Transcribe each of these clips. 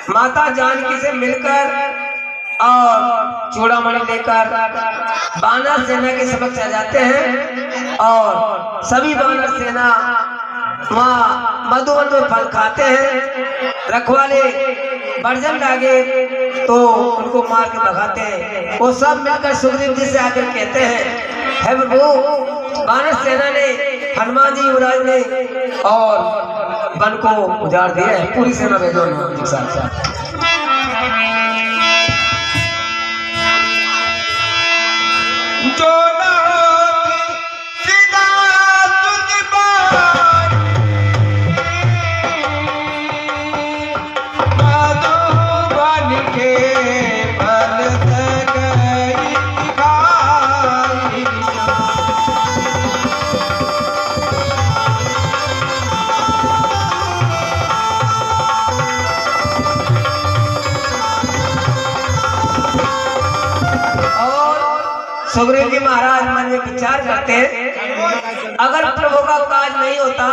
माता जानकी से मिलकर और चूड़ामणि लेकर वानर सेना के समक्ष आ जाते हैं और सभी वानर सेना वहाँ मधुवन में फल खाते हैं। रखवाले बर्जन लागे तो उनको मार के भगाते हैं। वो सब मिलकर सुग्रीव जी से आकर कहते हैं, हे प्रभु, वानर सेना ने, हनुमान जी युवराज ने और वन को उजाड़ दिया है, पूरी सेना भेजो एक साथ। जो न सीधा तुझ पर मधुबन के फल गई खाई। सुग्रीव जी महाराज मन में विचार करते हैं, अगर प्रभु का काज नहीं होता,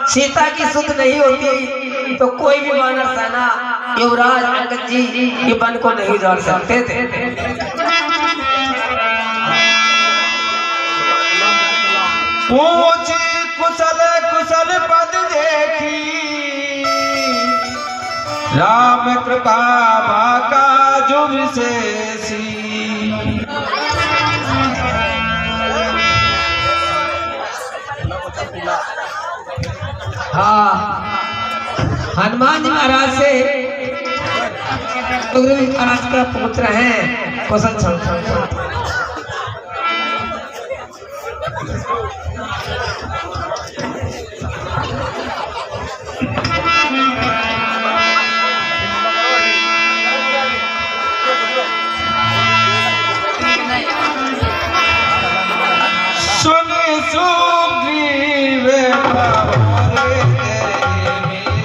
सीता की सुध नहीं होती, तो कोई भी वानर सेना युवराज अंगद जी ये वन को नहीं उजाड़ सकते थे। पूछ कुशल कुशल पद देखी, राम कृपा बाका जो विशेषी। हाँ, हनुमान जी महाराज से सुग्रीव जी महाराज का पुत्र है कौशल छल। सुन सुग्रीव बाबरे तेरे मिले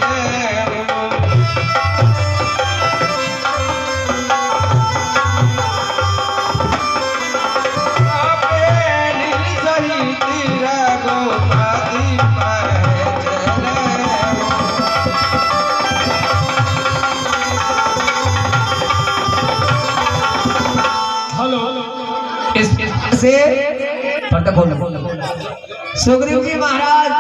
आपे नील सहित रघुपति पर चले। से सुग्रीव जी महाराज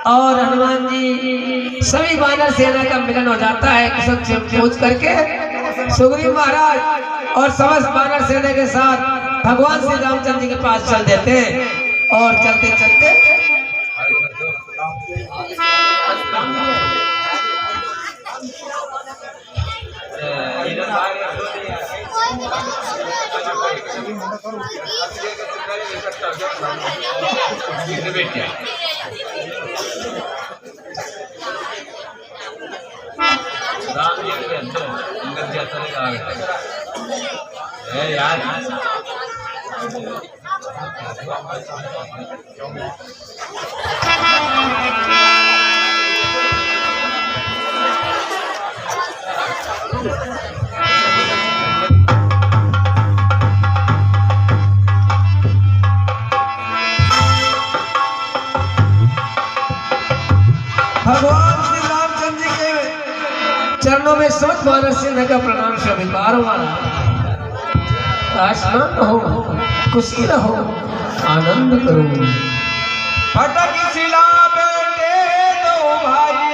और हनुमान जी सभी वानर सेना का मिलन हो जाता है। कुशल से पूछ करके सुग्रीव महाराज और समस्त वानर सेना के साथ भगवान श्री रामचंद्र जी के पास चल देते हैं और चलते चलते यार भगवान श्री रामचंद्र जी के चरणों में समस्त वानर सेना का प्रणाम स्वीकार हुआ। आसमान हो, खुशी रहो, आनंद करो। फटक शिला बेटे दो भाई,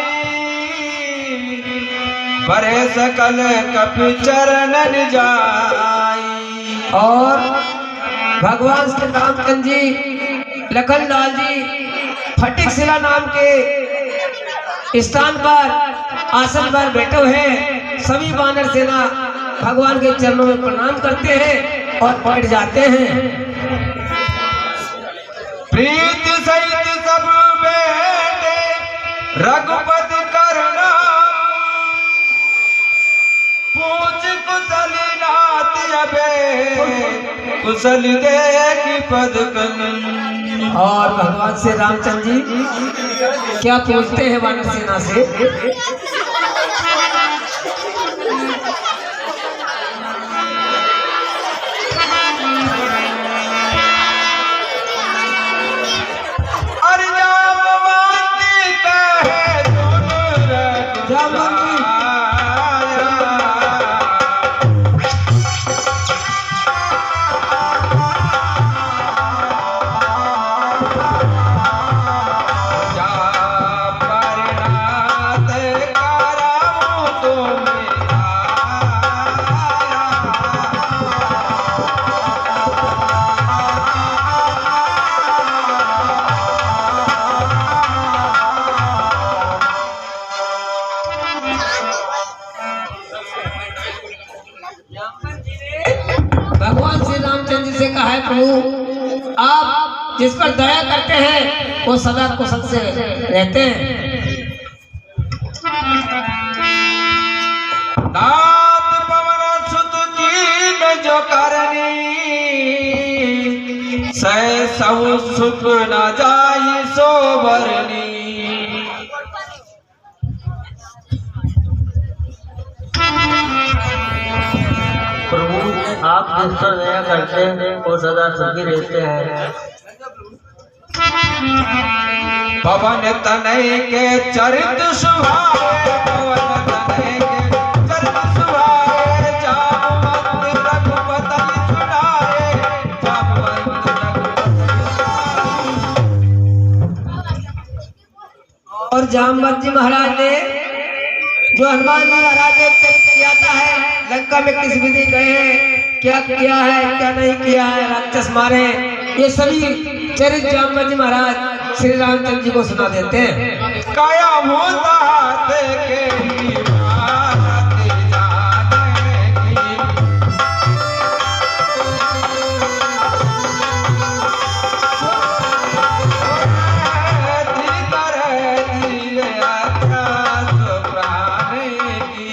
परे सकल कपि चरणन जाई। और भगवान श्री रामचंद्र जी लखन लाल जी फटिक शिला नाम के स्थान पर आसन पर बैठे हैं। सभी वानर सेना भगवान के चरणों में प्रणाम करते हैं और बैठ जाते हैं। प्रीत सहित सब बेटे रघुपति करना, पूछ कुशल नाथ अबे कुशल देख पद कन। और भगवान से रामचंद्र जी क्या पूछते हैं वानर सेना से? हाथों में भगवान श्री रामचंद्र जी से कहा है, प्रभु आप जिस पर दया करते हैं वो सदा कुशल से रहते हैं। नाथ पवन सुत कीन जो करनी, सह सब सुख न जाई सो बरनी। प्रभु आप जिस पर दया करते हैं वो सदा सुखी रहते हैं। पवन तनय के चरित सुहाए, पवन तनय के चरित सुहाए, जामवंत रघुपति सुनाए, जामवंत रघुपति। और जामवंत जी महाराज ने जो हनुमान जी महाराज ने चरित्र जाता है, लंका में किस विधि गए हैं, क्या किया है क्या नहीं किया है, राक्षस मारे, ये सभी चरित्र जामवंत जी महाराज श्री रामचंद्र जी को सुना देते हैं। काया होता देखे की बात जाने की, धीतर धीरे आकाश प्राणे की।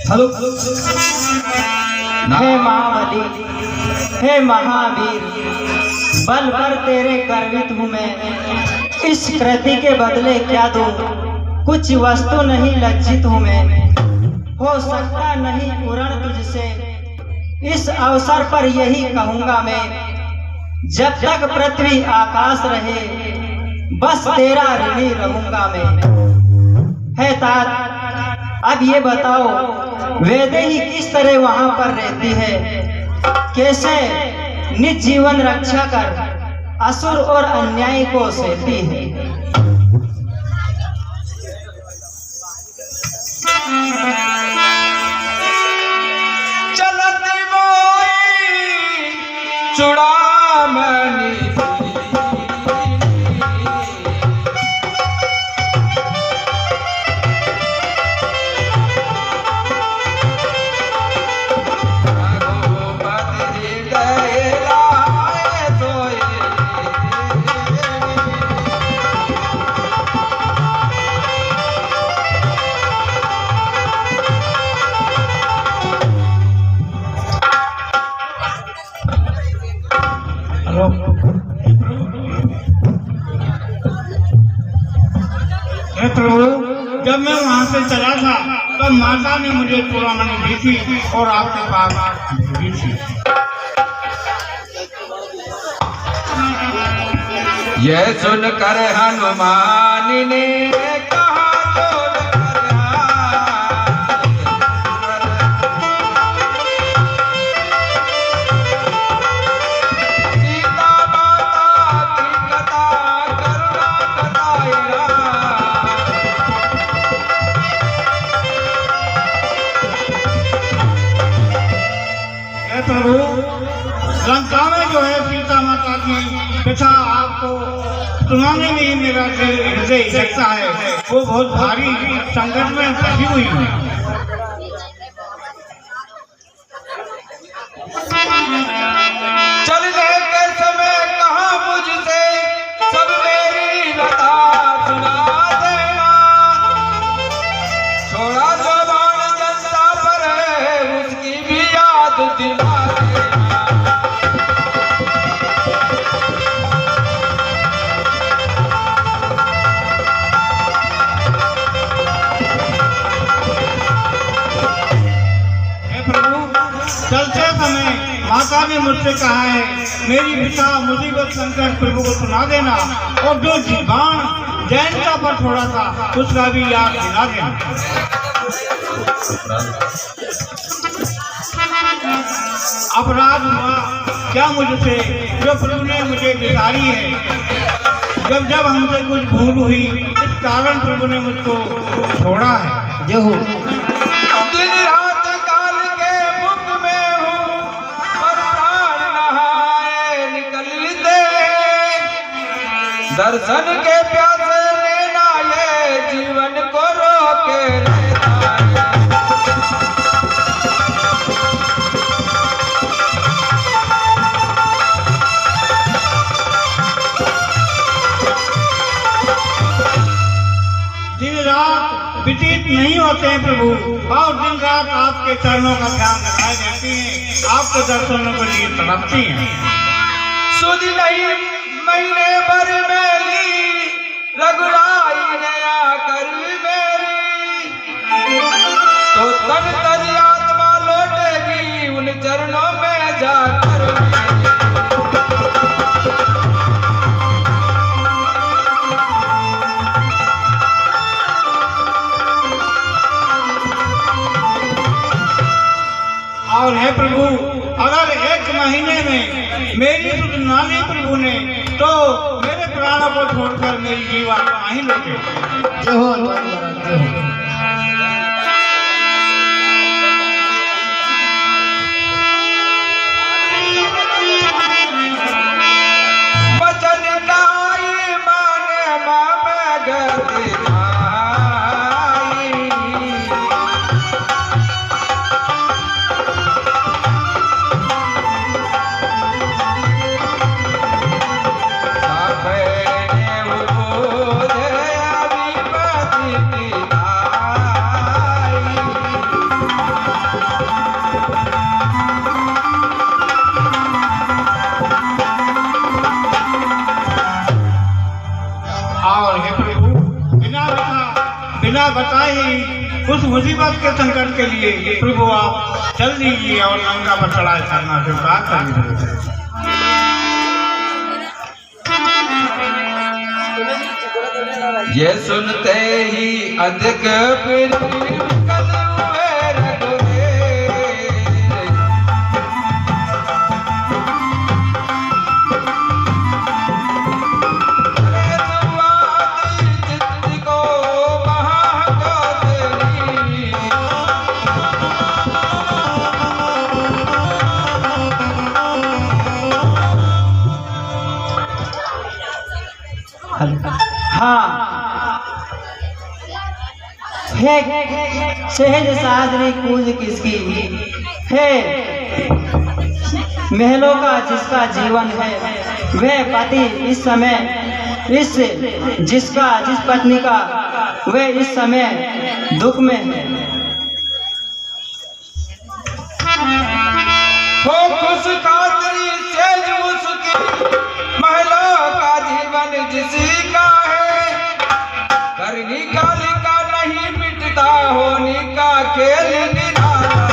हेलो हे महाबली, हे महावीर, बल पर तेरे गर्वित हूँ मैं। इस कृति के बदले क्या दूं, कुछ वस्तु नहीं लज्जित हूँ मैं। हो सकता नहीं पूर्ण तुझसे, इस अवसर पर यही कहूँगा मैं। जब तक पृथ्वी आकाश रहे बस तेरा ऋणी रहूँगा मैं। है तात, अब ये बताओ वैदेही किस तरह वहां पर रहती है, कैसे निज जीवन रक्षा कर असुर और अन्याय को सहती है। चलती मोई चूड़ामणि, प्रभु, जब मैं वहाँ से चला था तब माता ने मुझे चूड़ामणि दी थी और आपके पास दी थी। यह सुनकर हनुमान ने कहा सीता माता की कथा करुणा कथाएगा। हे प्रभु, लंका में जो है सीता माता की कथा आपको सुनाने में ही मेरा हृदय लगता है। वो बहुत भारी संकट में फंसी हुई है। चलने के समय कहा मुझसे सब मेरी लता सुना देना, छोड़ा जो बाण जनता पर है उसकी भी याद दिला देना। माता ने मुझसे कहा है मेरी पिता मुसीबत संकट प्रभु को सुना देना, और जो जीवान जैनता पर छोड़ा था उसका भी याद दिला देना। अपराध हुआ क्या मुझसे जो प्रभु ने मुझे बिगाड़ी है। जब जब हमसे कुछ भूल हुई इस कारण प्रभु ने मुझको छोड़ा है। जो हो दिन रात काल के मुख में हूँ, पर प्राण नहाए निकलते दर्शन के प्यासे लेना ये जीवन को रोके लेना ये। दिन रात व्यतीत नहीं होते हैं प्रभु, और दिन रात आपके चरणों का ध्यान रखाई रहती हैं, आपके दर्शनों के लिए तड़पती हैं। सुध नहीं महीने भर मेरी रघुराई नया कर मेरी, तो तन तन आत्मा लौटेगी उन चरणों में जाकर मेरी। और है प्रभु, अगर एक महीने में मेरी सुध ना ली प्रभु ने, तो मेरे प्राणों को छोड़कर मेरी जीवात्मा ही लौटे। जो हो जो हो। वचन नाई माने माँ गति नाई, साफे उबोधे अभिपति की नाई। और हे प्रभु, बिना बताए उस मुसीबत के संकट के लिए प्रभु आप चल दीजिए और लंका पर चढ़ाई करना स्वीकार कर लीजिए। ये सुनते ही अधिक पृथ्वी विकल हुए रघुवीर। अरे सुवादी चित्त को महागौतरी, हाँ, हे सहज सादरी कूद किसकी, हे महलों का जिसका जीवन है, वह पति इस समय जिस पत्नी का वह इस समय दुख में है। हो खुश खातरी सेज उसकी, महलों का जीवन जिसी का है। करनी काली का नहीं मिटता, होनी का खेल निराला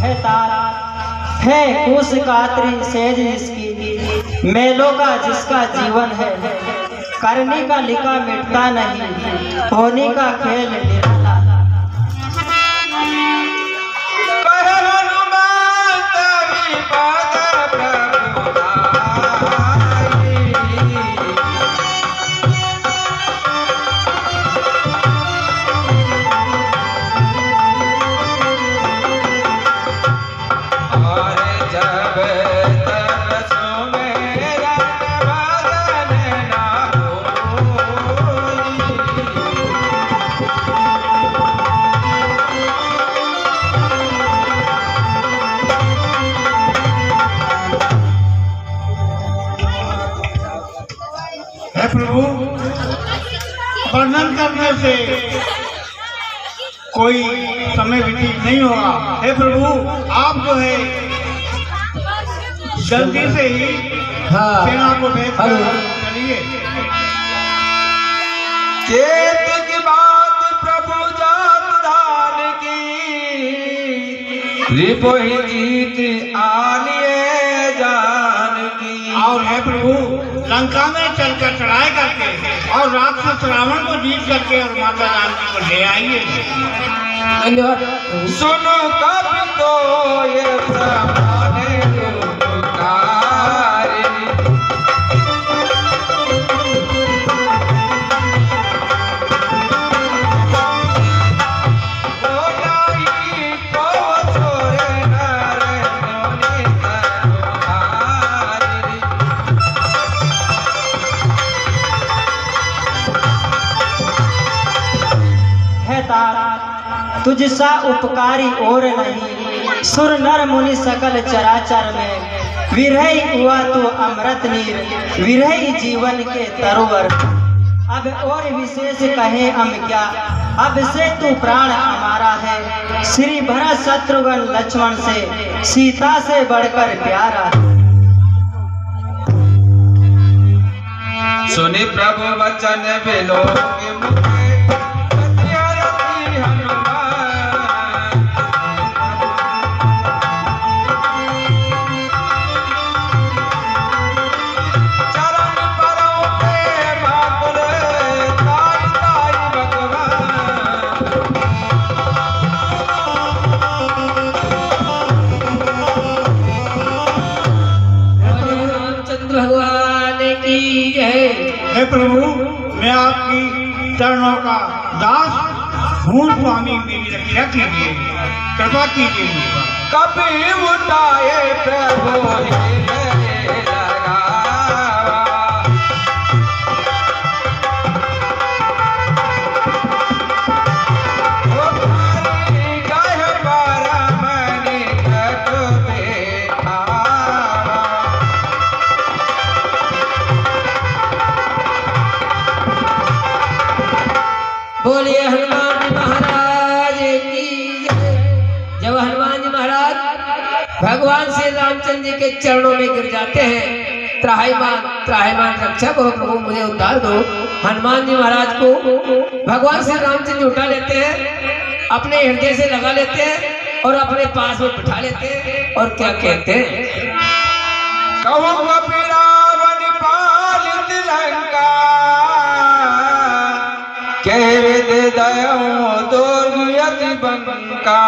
है तारा है कुश कातरी सेज इसकी, मेलों का जिसका जीवन है, करने का लिखा मिटता नहीं, होने का खेल निराला। कहे हनुमंत विपद प्रभु आई। और जब तब सुमेरन बदन ना होई। हे प्रभु, वर्णन करने से कोई समय व्यतीत नहीं होगा। हे प्रभु, आप जो है जल्दी से ही हाँ। सेना को भेज कर हेलो। चलिए। खेत की बात प्रभु जात धान की, रिपो ही जीत आनिए जान की। और है प्रभु, लंका में चलकर चढ़ाई करके और राक्षस रावण को जीत करके और माता जानकी को ले आइए। धन्यवाद। सुनो कभी तो ये समाने को पुकारे। ओ नाही को छोरे नरे मोने करुणारे। है तारा तुझसा उपकारी और नहीं, सुर नर मुनि सकल चराचर में, विरही हुआ तू अमृत नीर, विरही जीवन के तरोवर। अब और विशेष कहे हम क्या, अब से तू प्राण हमारा है, श्री भरत शत्रुघ्न लक्ष्मण से सीता से बढ़कर प्यारा है। सुनि प्रभु वचन बिलो के मुखे, सत्यरथी हनुमान। चरण परों पे भाकुरे, ताई ताई भगवान। रामचंद्र भगवान की जय। हे प्रभु, मैं आपकी चरणों का दास हूँ, स्वामी मेरी रक्षा कीजिए, कृपा कीजिए मुझ पर। कभी उठाए प्रभु हृदय लगावा। ओ भारी गह परमनि तक बैठावा। बोलिए हनुमान जी महाराज की जय। जब हनुमान जी महाराज भगवान श्री रामचंद्र जी के चरणों में गिर जाते हैं, त्राहिमाम रक्षा करो प्रभु, मुझे उद्धार दो। हनुमान जी महाराज को भगवान श्री रामचंद्र जी उठा लेते हैं, अपने हृदय से लगा लेते हैं और अपने पास में बिठा लेते हैं और क्या कहते हैं, कहूँ कपि रावण पालित लंका, कह विद दयो दुर्गति बंका।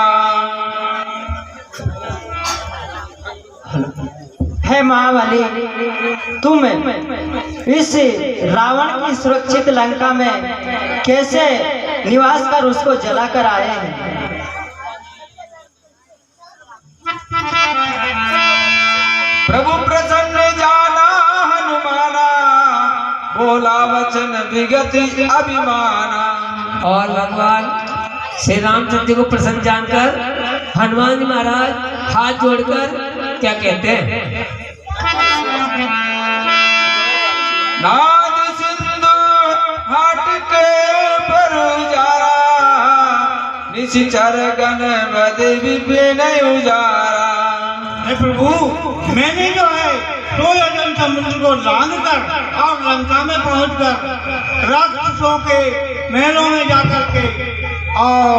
है महाबली, तुम इस रावण की सुरक्षित लंका में कैसे निवास कर उसको जलाकर आए हैं? प्रभु प्रसन्न जाना हनुमाना, बोला वचन विगति अभिमाना। और भगवान श्री रामचंद्र जी को प्रसन्न जानकर हनुमान जी महाराज हाथ जोड़कर क्या कहते हैं, नाद सिंधु हाट के बरुजारा, निशिचर गण बदे विपिन उजारा। हे प्रभु, मैंने जो है सोयजन समुद्र को लांघ कर और लंका में पहुंचकर राक्षसों के महलों में जाकर के और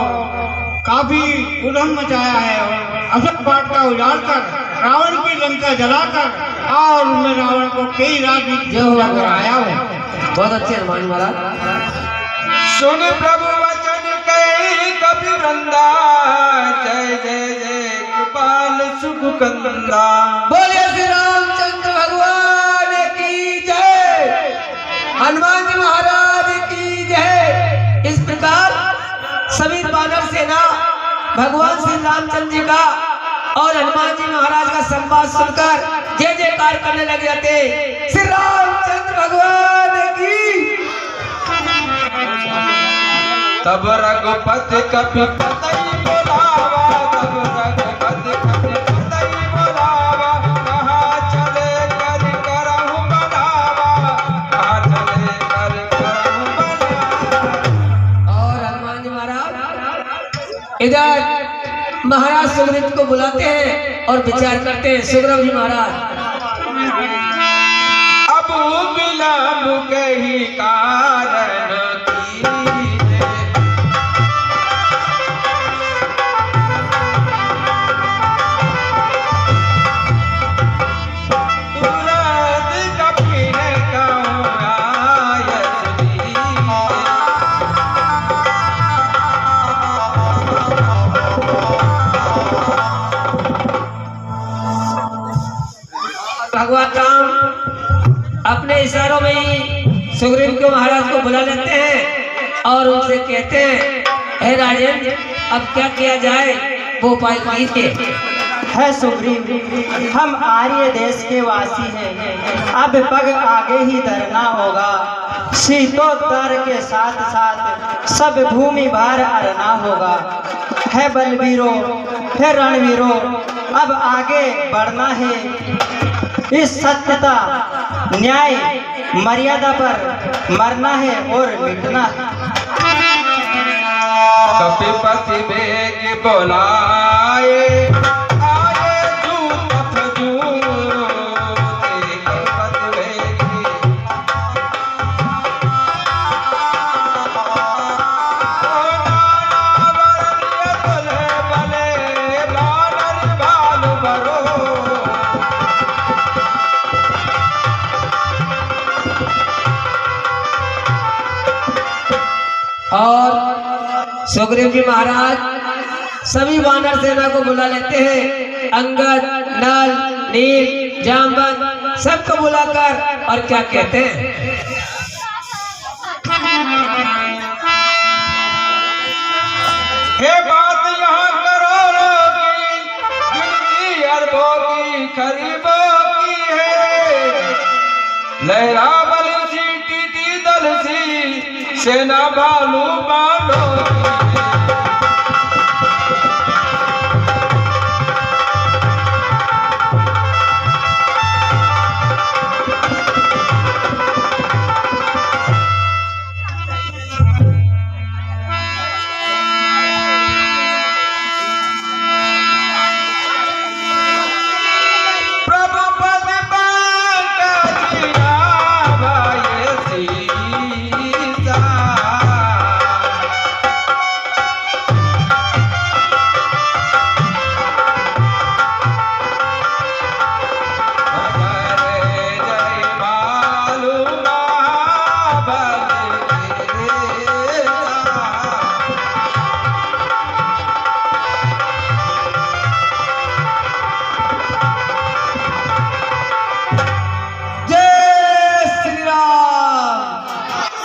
काफी उधम मचाया है और असत पाठ का उजाड़ कर रावण की लंका जलाकर और मैं रावण को कई राजनीति जो हुआ आया हूँ। बहुत अच्छे हनुमान जी महाराज। सुन प्रभु वचन कही कपि वृंदा, जय जय जय कृपाल सुख कंदा। बोलिए श्री रामचंद्र भगवान की जय, हनुमान जी महाराज की जय। इस प्रकार सभी वानर सेना भगवान श्री रामचंद्र जी का और हनुमान जी महाराज का संवाद सुनकर जय जयकार करने लग जाते। श्री रामचंद्र भगवान की। तब रघुपति कपि पतई बोलावा, तब रघुपति कपि पतई बोलावा। कहाँ चले कर करहु बनावा, कहाँ चले कर करहु बनावा। और हनुमान जी महाराज इधर महाराज सुग्रीव को बुलाते हैं और विचार करते हैं। सुग्रीव जी महाराज विलंब कही कारण कीजे। तुरंत कपिन कहूँ आयस दीजे। भगवान राम अपने इशारों में ही सुग्रीव के महाराज को बुला लेते हैं और उनसे कहते हैं, हे राजन, अब क्या किया जाए, वो उपाय कीजिए। है सुग्रीव, हम आर्य देश के वासी हैं, अब पग आगे ही धरना होगा। शीतोत्तर के साथ साथ सब भूमि भार अरना होगा। है बलवीरों, है रणवीरों, अब आगे बढ़ना है। इस सत्यता, न्याय, मर्यादा पर मरना है और मिटना है। कपिपति बेग बोलाए, आए दूत फजूते। कपिपति बेग बले बले बानर भालु बरो। और सुग्रीव जी महाराज सभी वानर सेना को बुला लेते हैं। अंगद, नल, नील, जामवंत सबको बुलाकर और क्या कहते हैं, हे बात यहाँ करोड़ों की, गिनती अरबों की, खरीबों की है। लहरा बल सी, टीटी दल सी, सेना भालू बांधो की।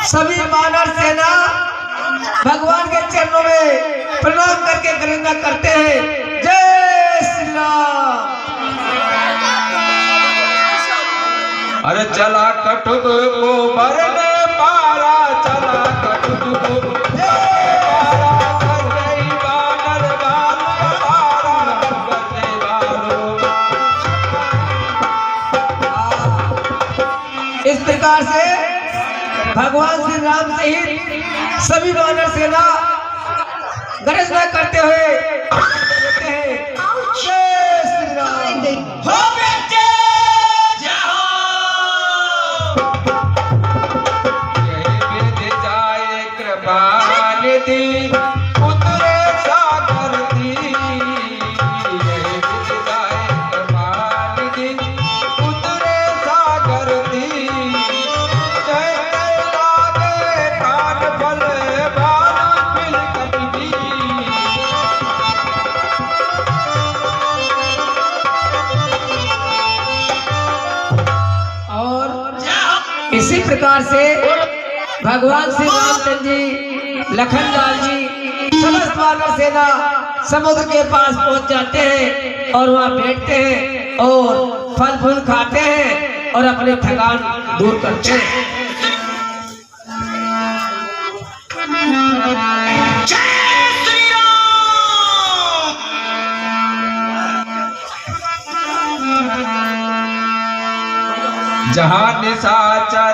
सभी वानर सेना भगवान के चरणों में प्रणाम करके गरिमा करते हैं। जय श्री राम। अरे चला कटुक को भरने पारा, चला कटुक को पारा, कर गई बानर बानर पारा, करने वालों। इस प्रकार से भगवान श्री राम सहित सभी वानर सेना गर्जना करते हुए कहते हैं, जय श्री राम। हो बेटे जाओ। यही विधि जाए कृपा निधि, उतरे सागर दी। यही विधि जाए कृपा निधि, उतरे सागर दी। इसी प्रकार से भगवान श्री रामचंद्र जी, लखनलाल जी, समस्त वानर सेना समुद्र के पास पहुंच जाते हैं और वहां बैठते हैं और फल फूल खाते हैं और अपने थकान दूर करते हैं। जहाँ निशाचर